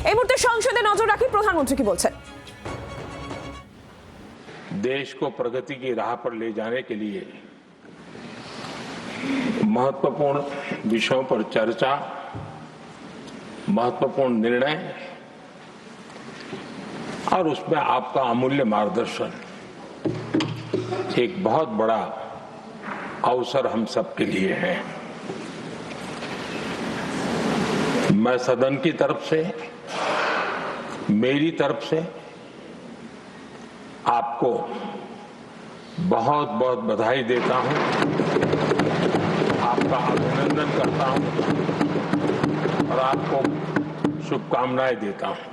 এই মুহূর্তে সংসদে নজর রাখি প্রধানমন্ত্রী কি বলছেন। देश को प्रगति की राह पर ले जाने के लिए महत्वपूर्ण विषयों पर चर्चा, महत्वपूर्ण निर्णय और उसमें आपका अमूल्य मार्गदर्शन एक बहुत बड़ा अवसर हम सबके लिए है। मैं सदन की तरफ से, मेरी तरफ से आपको बहुत बहुत बधाई देता हूं, आपका अभिनंदन करता हूं और आपको शुभकामनाएं देता हूं।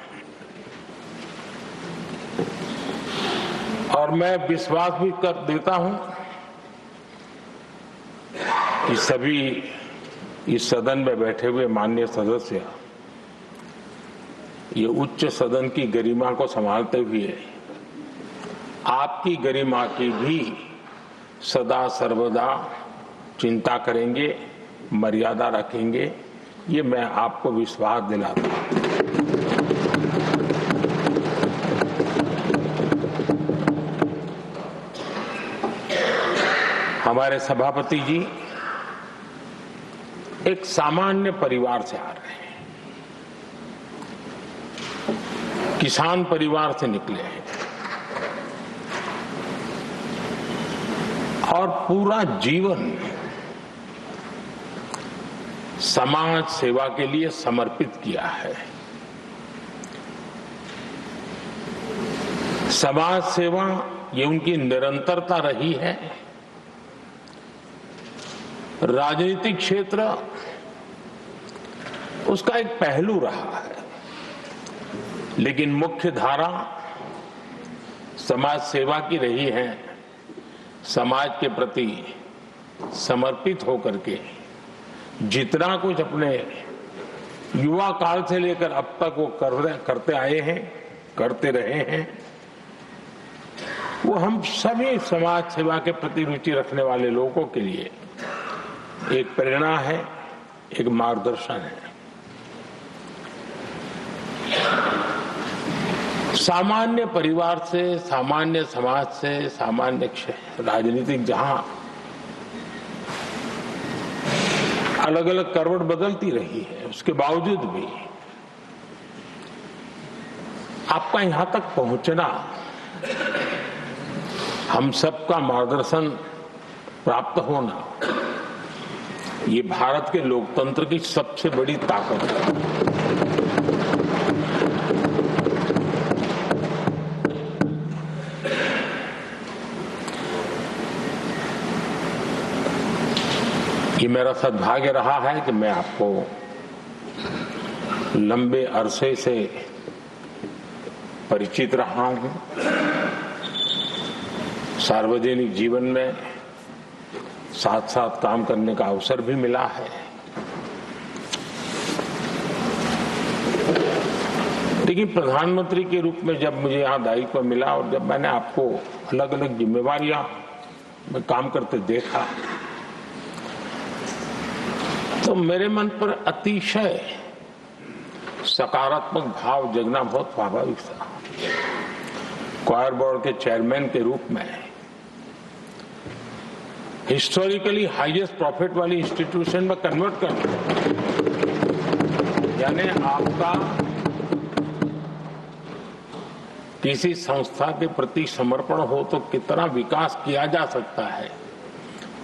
और मैं विश्वास भी कर देता हूं कि सभी इस सदन में बैठे हुए माननीय सदस्य ये उच्च सदन की गरिमा को संभालते हुए आपकी गरिमा की भी सदा सर्वदा चिंता करेंगे, मर्यादा रखेंगे, ये मैं आपको विश्वास दिलाता हूं। हमारे सभापति जी एक सामान्य परिवार से आ रहे हैं, किसान परिवार से निकले हैं और पूरा जीवन समाज सेवा के लिए समर्पित किया है। समाज सेवा ये उनकी निरंतरता रही है। राजनीतिक क्षेत्र उसका एक पहलू रहा है, लेकिन मुख्य धारा समाज सेवा की रही है। समाज के प्रति समर्पित होकर के जितना कुछ अपने युवा काल से लेकर अब तक वो करते आए हैं, करते रहे हैं, वो हम सभी समाज सेवा के प्रति रुचि रखने वाले लोगों के लिए एक प्रेरणा है, एक मार्गदर्शन है। सामान्य परिवार से, सामान्य समाज से, सामान्य राजनीतिक जहां अलग अलग करवट बदलती रही है, उसके बावजूद भी आपका यहां तक पहुंचना, हम सबका मार्गदर्शन प्राप्त होना, ये भारत के लोकतंत्र की सबसे बड़ी ताकत है। ये मेरा सद्भाग्य रहा है कि मैं आपको लंबे अरसे से परिचित रहा हूं। सार्वजनिक जीवन में साथ साथ काम करने का अवसर भी मिला है। लेकिन प्रधानमंत्री के रूप में जब मुझे यहाँ दायित्व मिला और जब मैंने आपको अलग अलग जिम्मेवारियां में काम करते देखा, तो मेरे मन पर अतिशय सकारात्मक भाव जगना बहुत स्वाभाविक था। क्वायर बोर्ड के चेयरमैन के रूप में हिस्टोरिकली हाईएस्ट प्रॉफिट वाली इंस्टीट्यूशन में कन्वर्ट करना, यानी आपका किसी संस्था के प्रति समर्पण हो तो कितना विकास किया जा सकता है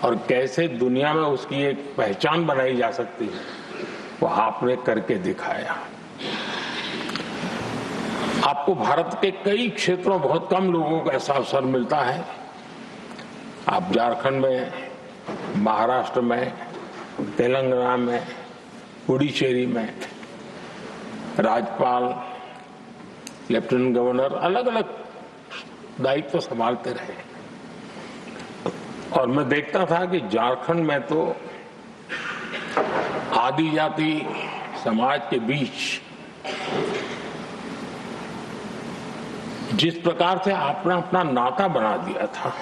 और कैसे दुनिया में उसकी एक पहचान बनाई जा सकती है, वो आपने करके दिखाया। आपको भारत के कई क्षेत्रों बहुत कम लोगों को ऐसा अवसर मिलता है। आप झारखंड में, महाराष्ट्र में, तेलंगाना में, पुडुचेरी में राज्यपाल, लेफ्टिनेंट गवर्नर अलग अलग दायित्व संभालते रहे और मैं देखता था कि झारखंड में तो आदिजाति समाज के बीच जिस प्रकार से आपने अपना नाता बना दिया था,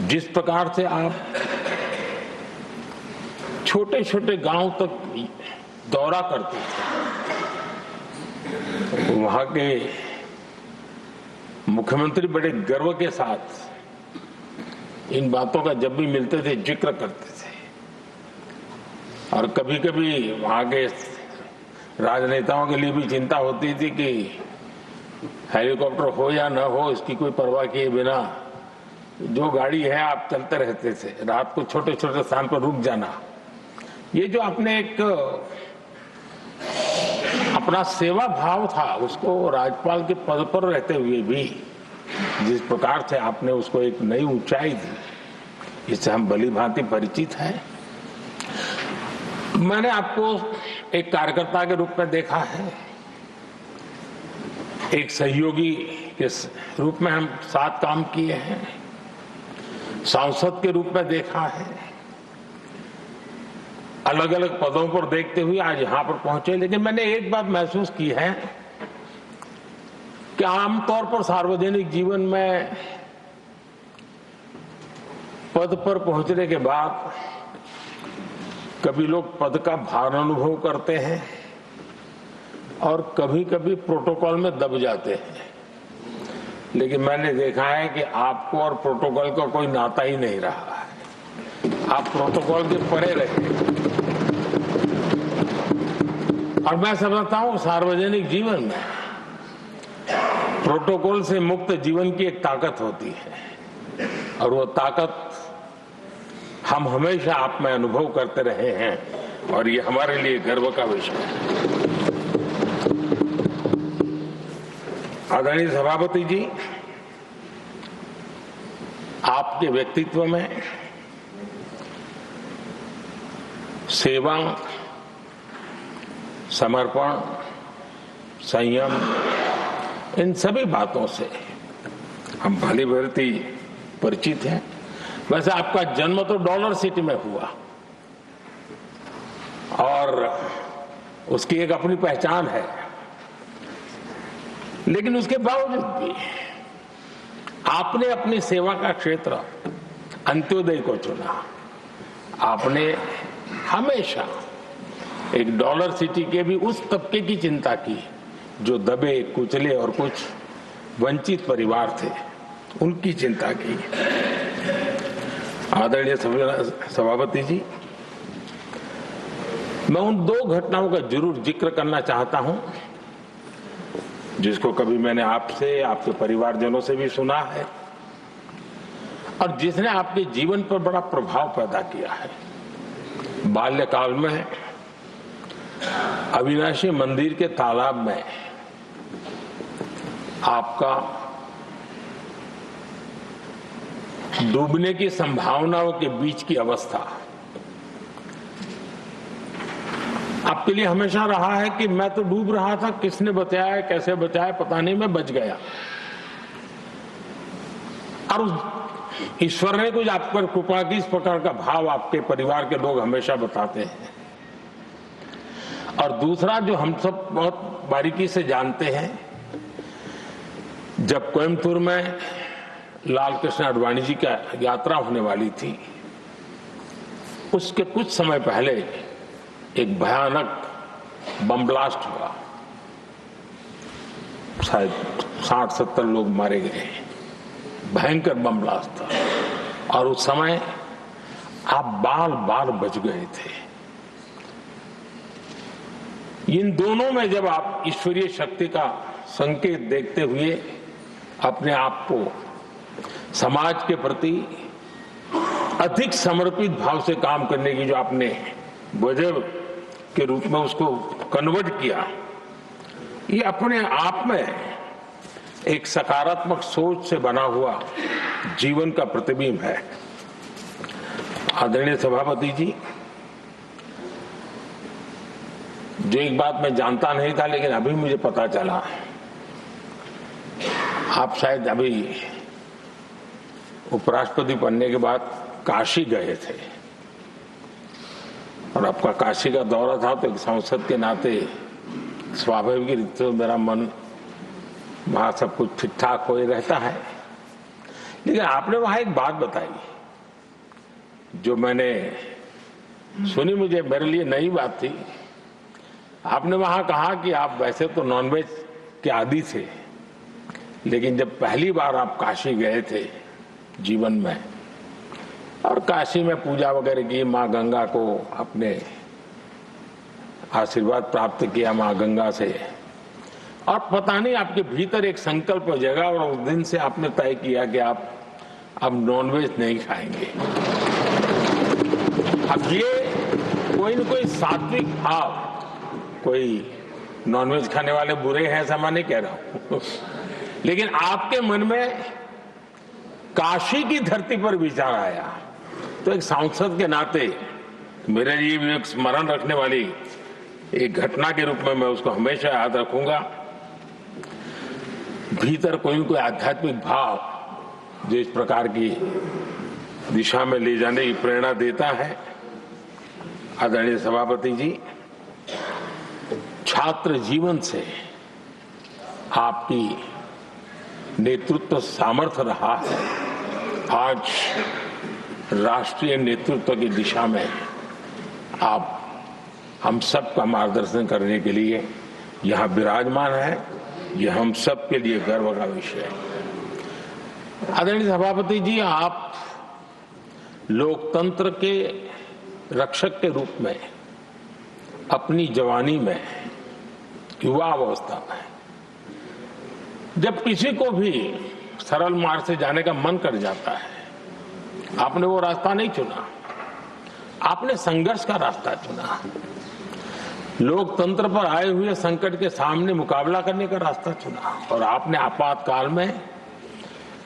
जिस प्रकार से आप छोटे छोटे गांव तक दौरा करते थे, वहां के मुख्यमंत्री बड़े गर्व के साथ इन बातों का जब भी मिलते थे जिक्र करते थे, और कभी कभी वहां के राजनेताओं के लिए भी चिंता होती थी कि हेलीकॉप्टर हो या न हो, इसकी कोई परवाह किए बिना जो गाड़ी है आप चलते रहते थे। रात को छोटे छोटे स्थान पर रुक जाना, ये जो आपने एक अपना सेवा भाव था, उसको राजपाल के पद पर रहते हुए भी जिस प्रकार से आपने उसको एक नई ऊंचाई दी, इससे हम भली भांति परिचित हैं। मैंने आपको एक कार्यकर्ता के रूप में देखा है, एक सहयोगी के रूप में हम साथ काम किए हैं, सांसद के रूप में देखा है, अलग अलग पदों पर देखते हुए आज यहां पर पहुंचे। लेकिन मैंने एक बात महसूस की है कि आमतौर पर सार्वजनिक जीवन में पद पर पहुंचने के बाद कभी लोग पद का भार अनुभव करते हैं और कभी कभी प्रोटोकॉल में दब जाते हैं। लेकिन मैंने देखा है कि आपको और प्रोटोकॉल का कोई नाता ही नहीं रहा है, आप प्रोटोकॉल के परे रहे। और मैं समझता हूं सार्वजनिक जीवन में प्रोटोकॉल से मुक्त जीवन की एक ताकत होती है, और वो ताकत हम हमेशा आप में अनुभव करते रहे हैं, और ये हमारे लिए गर्व का विषय है। आदरणीय सभापति जी, आपके व्यक्तित्व में सेवा, समर्पण, संयम, इन सभी बातों से हम भली भांति परिचित हैं। वैसे आपका जन्म तो डॉलर सिटी में हुआ और उसकी एक अपनी पहचान है, लेकिन उसके बावजूद भी आपने अपनी सेवा का क्षेत्र अंत्योदय को चुना। आपने हमेशा एक डॉलर सिटी के भी उस तबके की चिंता की जो दबे कुचले और कुछ वंचित परिवार थे, उनकी चिंता की। आदरणीय सभापति जी, मैं उन दो घटनाओं का जरूर जिक्र करना चाहता हूं जिसको कभी मैंने आपसे, आपके परिवारजनों से भी सुना है, और जिसने आपके जीवन पर बड़ा प्रभाव पैदा किया है। बाल्यकाल में अविनाशी मंदिर के तालाब में आपका डूबने की संभावनाओं के बीच की अवस्था आपके लिए हमेशा रहा है कि मैं तो डूब रहा था, किसने बचाया, कैसे बचाया पता नहीं, मैं बच गया। और ईश्वर ने कुछ आप पर कृपा की, इस प्रकार का भाव आपके परिवार के लोग हमेशा बताते हैं। और दूसरा जो हम सब बहुत बारीकी से जानते हैं, जब कोयम्बतूर में लाल कृष्ण आडवाणी जी का यात्रा होने वाली थी, उसके कुछ समय पहले एक भयानक बम ब्लास्ट हुआ, शायद 60-70 लोग मारे गए, भयंकर बम ब्लास्ट था, और उस समय आप बाल बाल बच गए थे। इन दोनों में जब आप ईश्वरीय शक्ति का संकेत देखते हुए अपने आप को समाज के प्रति अधिक समर्पित भाव से काम करने की जो आपने वजह के रूप में उसको कन्वर्ट किया, ये अपने आप में एक सकारात्मक सोच से बना हुआ जीवन का प्रतिबिंब है। आदरणीय सभापति जी, जो एक बात मैं जानता नहीं था लेकिन अभी मुझे पता चला, आप शायद अभी उपराष्ट्रपति बनने के बाद काशी गए थे, और आपका काशी का दौरा था, तो एक सांसद के नाते स्वाभाविक रूप से मेरा मन वहां सब कुछ ठीक ठाक हो ही रहता है। लेकिन आपने वहां एक बात बताई जो मैंने सुनी, मुझे मेरे लिए नई बात थी। आपने वहां कहा कि आप वैसे तो नॉनवेज के आदी थे, लेकिन जब पहली बार आप काशी गए थे जीवन में और काशी में पूजा वगैरह की, माँ गंगा को अपने आशीर्वाद प्राप्त किया माँ गंगा से, और पता नहीं आपके भीतर एक संकल्प जगा और उस दिन से आपने तय किया कि आप अब नॉनवेज नहीं खाएंगे। अब ये कोई न कोई सात्विक भाव, कोई नॉनवेज खाने वाले बुरे हैं ऐसा मैं नहीं कह रहा हूं, लेकिन आपके मन में काशी की धरती पर विचार आया, तो एक सांसद के नाते मेरे लिए भी एक स्मरण रखने वाली एक घटना के रूप में मैं उसको हमेशा याद रखूंगा। भीतर कोई न कोई आध्यात्मिक भाव जो इस प्रकार की दिशा में ले जाने की प्रेरणा देता है। आदरणीय सभापति जी, छात्र जीवन से आपकी नेतृत्व सामर्थ्य रहा है, आज राष्ट्रीय नेतृत्व की दिशा में आप हम सब का मार्गदर्शन करने के लिए यहाँ विराजमान है। यह हम सब के लिए गर्व का विषय है। आदरणीय सभापति जी, आप लोकतंत्र के रक्षक के रूप में अपनी जवानी में, युवा अवस्था में, जब किसी को भी सरल मार्ग से जाने का मन कर जाता है, आपने वो रास्ता नहीं चुना, आपने संघर्ष का रास्ता चुना। लोकतंत्र पर आए हुए संकट के सामने मुकाबला करने का रास्ता चुना और आपने आपातकाल में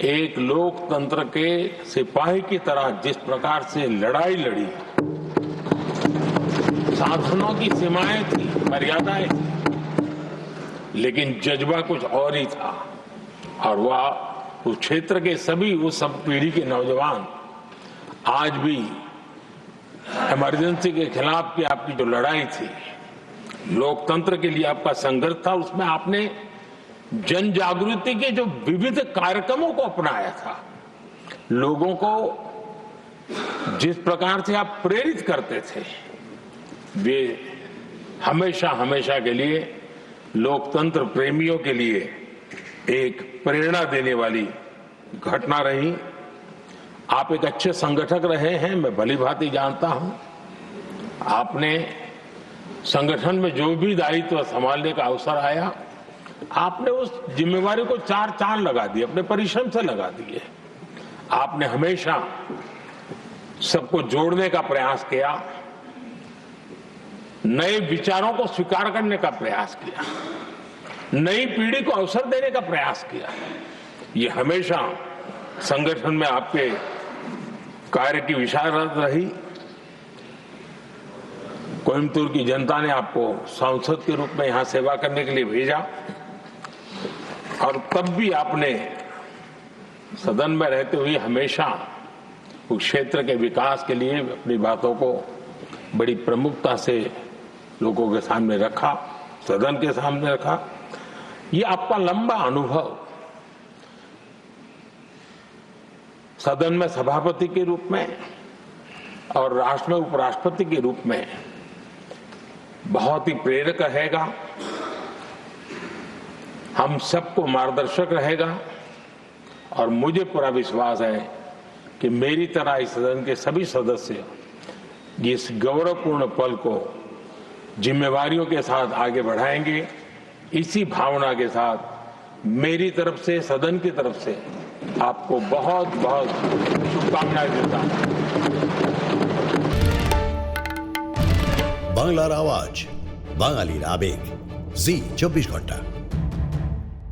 एक लोकतंत्र के सिपाही की तरह जिस प्रकार से लड़ाई लड़ी, साधनों की सीमाएं थी, मर्यादाएं थी, लेकिन जज्बा कुछ और ही था। और वह उस क्षेत्र के सभी, उस सब पीढ़ी के नौजवान आज भी इमरजेंसी के खिलाफ की आपकी जो लड़ाई थी, लोकतंत्र के लिए आपका संघर्ष था, उसमें आपने जन जागृति के जो विविध कार्यक्रमों को अपनाया था, लोगों को जिस प्रकार से आप प्रेरित करते थे, वे हमेशा हमेशा के लिए लोकतंत्र प्रेमियों के लिए एक प्रेरणा देने वाली घटना रही। आप एक अच्छे संगठक रहे हैं, मैं भली भांति जानता हूं। आपने संगठन में जो भी दायित्व संभालने का अवसर आया, आपने उस जिम्मेवारी को चार चांद लगा दिए, अपने परिश्रम से लगा दिए। आपने हमेशा सबको जोड़ने का प्रयास किया, नए विचारों को स्वीकार करने का प्रयास किया, नई पीढ़ी को अवसर देने का प्रयास किया। ये हमेशा संगठन में आपके कार्य की विशारद रही। कोयम्बतूर की जनता ने आपको सांसद के रूप में यहां सेवा करने के लिए भेजा और तब भी आपने सदन में रहते हुए हमेशा उस क्षेत्र के विकास के लिए अपनी बातों को बड़ी प्रमुखता से लोगों के सामने रखा, सदन के सामने रखा। ये आपका लंबा अनुभव सदन में सभापति के रूप में और राष्ट्र में उपराष्ट्रपति के रूप में बहुत ही प्रेरक रहेगा, हम सबको मार्गदर्शक रहेगा। और मुझे पूरा विश्वास है कि मेरी तरह इस सदन के सभी सदस्य इस गौरवपूर्ण पल को जिम्मेवारियों के साथ आगे बढ़ाएंगे। इसी भावना के साथ मेरी तरफ से, सदन की तरफ से आपको बहुत बहुत शुभकामनाएं देता हूं। বাংলার আওয়াজ, বাঙালির আবেগ, জি 24 ঘন্টা।